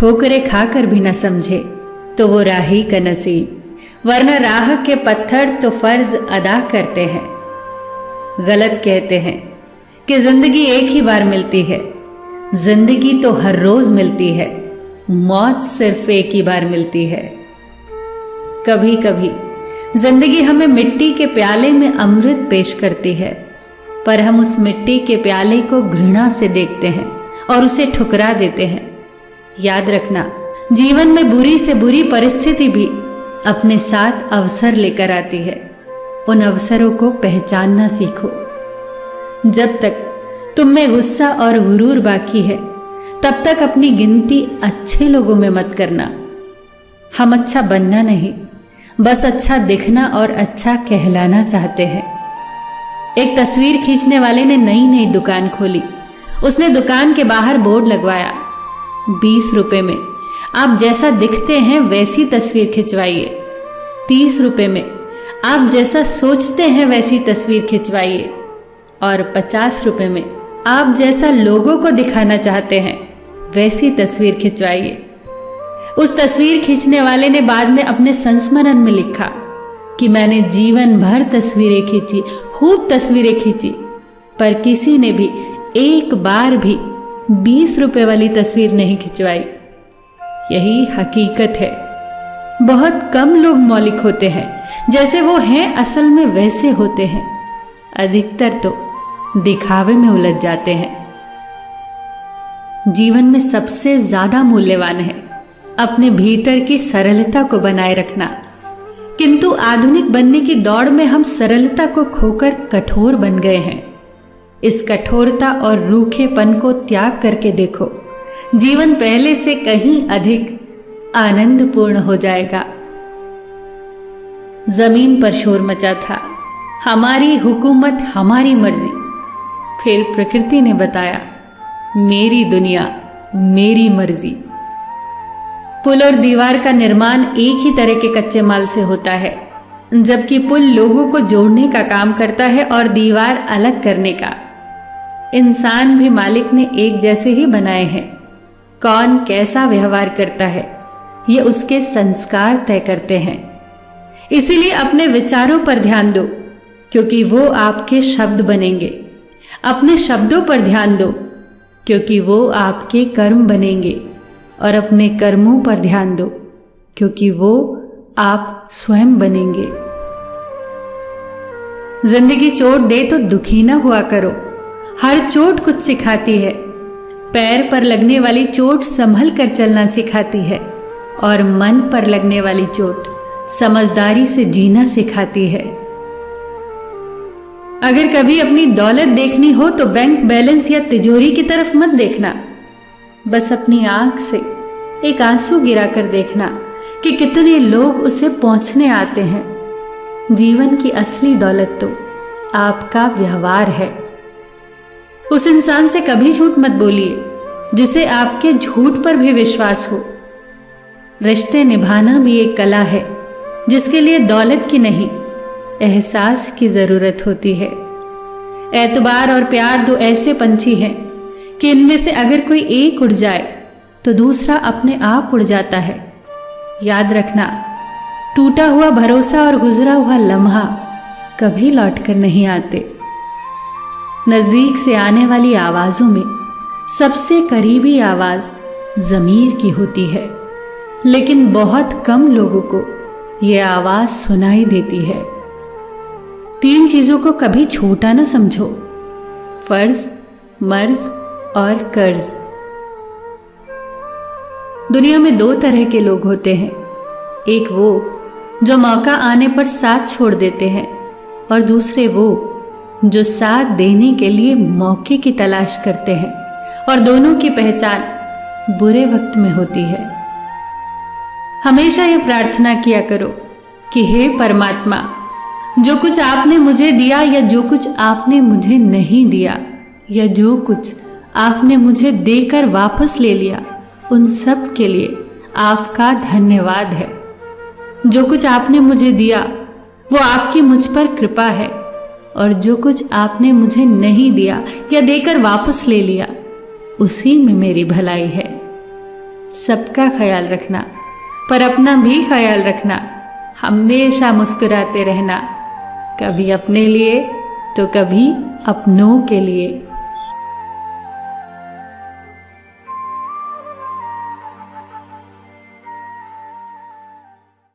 ठोकरें खाकर भी न समझे तो वो राही का नसीब, वरना राह के पत्थर तो फर्ज अदा करते हैं। गलत कहते हैं कि जिंदगी एक ही बार मिलती है। जिंदगी तो हर रोज मिलती है, मौत सिर्फ एक ही बार मिलती है। कभी कभी जिंदगी हमें मिट्टी के प्याले में अमृत पेश करती है, पर हम उस मिट्टी के प्याले को घृणा से देखते हैं और उसे ठुकरा देते हैं। याद रखना, जीवन में बुरी से बुरी परिस्थिति भी अपने साथ अवसर लेकर आती है। उन अवसरों को पहचानना सीखो। जब तक तुम में गुस्सा और गुरूर बाकी है, तब तक अपनी गिनती अच्छे लोगों में मत करना। हम अच्छा बनना नहीं, बस अच्छा दिखना और अच्छा कहलाना चाहते हैं। एक तस्वीर खींचने वाले ने नई नई दुकान खोली। उसने दुकान के बाहर बोर्ड लगवाया, 20 रुपए में आप जैसा दिखते हैं वैसी तस्वीर खिंचवाइए, 30 रुपए में आप जैसा सोचते हैं वैसी तस्वीर खिंचवाइए, और 50 रुपए में आप जैसा लोगों को दिखाना चाहते हैं वैसी तस्वीर खिंचवाइए। उस तस्वीर खींचने वाले ने बाद में अपने संस्मरण में लिखा कि मैंने जीवन भर तस्वीरें खींची, खूब तस्वीरें खींची, पर किसी ने भी एक बार भी 20 रुपए वाली तस्वीर नहीं खिंचवाई। यही हकीकत है। बहुत कम लोग मौलिक होते हैं, जैसे वो हैं असल में वैसे होते हैं। अधिकतर तो दिखावे में उलझ जाते हैं। जीवन में सबसे ज्यादा मूल्यवान है अपने भीतर की सरलता को बनाए रखना, किंतु आधुनिक बनने की दौड़ में हम सरलता को खोकर कठोर बन गए हैं। इस कठोरता और रूखेपन को त्याग करके देखो, जीवन पहले से कहीं अधिक आनंदपूर्ण हो जाएगा। जमीन पर शोर मचा था, हमारी हुकूमत हमारी मर्जी। फिर प्रकृति ने बताया, मेरी दुनिया मेरी मर्जी। पुल और दीवार का निर्माण एक ही तरह के कच्चे माल से होता है, जबकि पुल लोगों को जोड़ने का काम करता है और दीवार अलग करने का। इंसान भी मालिक ने एक जैसे ही बनाए हैं। कौन कैसा व्यवहार करता है ये उसके संस्कार तय करते हैं। इसीलिए अपने विचारों पर ध्यान दो, क्योंकि वो आपके शब्द बनेंगे। अपने शब्दों पर ध्यान दो, क्योंकि वो आपके कर्म बनेंगे, और अपने कर्मों पर ध्यान दो, क्योंकि वो आप स्वयं बनेंगे। जिंदगी चोट दे तो दुखी ना हुआ करो। हर चोट कुछ सिखाती है। पैर पर लगने वाली चोट संभल कर चलना सिखाती है, और मन पर लगने वाली चोट समझदारी से जीना सिखाती है। अगर कभी अपनी दौलत देखनी हो तो बैंक बैलेंस या तिजोरी की तरफ मत देखना। बस अपनी आंख से एक आंसू गिराकर देखना कि कितने लोग उसे पहुंचने आते हैं। जीवन की असली दौलत तो आपका व्यवहार है। उस इंसान से कभी झूठ मत बोलिए जिसे आपके झूठ पर भी विश्वास हो। रिश्ते निभाना भी एक कला है, जिसके लिए दौलत की नहीं, एहसास की जरूरत होती है। एतबार और प्यार दो ऐसे पंछी हैं कि इनमें से अगर कोई एक उड़ जाए तो दूसरा अपने आप उड़ जाता है। याद रखना, टूटा हुआ भरोसा और गुजरा हुआ लम्हा कभी लौटकर नहीं आते। नजदीक से आने वाली आवाजों में सबसे करीबी आवाज ज़मीर की होती है, लेकिन बहुत कम लोगों को यह आवाज सुनाई देती है। 3 चीजों को कभी छोटा न समझो: फर्ज, मर्ज और कर्ज। दुनिया में 2 तरह के लोग होते हैं। एक वो जो मौका आने पर साथ छोड़ देते हैं, और दूसरे वो जो साथ देने के लिए मौके की तलाश करते हैं, और दोनों की पहचान बुरे वक्त में होती है। हमेशा ये प्रार्थना किया करो कि हे परमात्मा, जो कुछ आपने मुझे दिया या जो कुछ आपने मुझे नहीं दिया, या जो कुछ आपने मुझे देकर वापस ले लिया, उन सब के लिए आपका धन्यवाद है। जो कुछ आपने मुझे दिया वो आपकी मुझ पर कृपा है, और जो कुछ आपने मुझे नहीं दिया या देकर वापस ले लिया, उसी में मेरी भलाई है। सबका ख्याल रखना, पर अपना भी ख्याल रखना। हमेशा मुस्कुराते रहना, कभी अपने लिए तो कभी अपनों के लिए।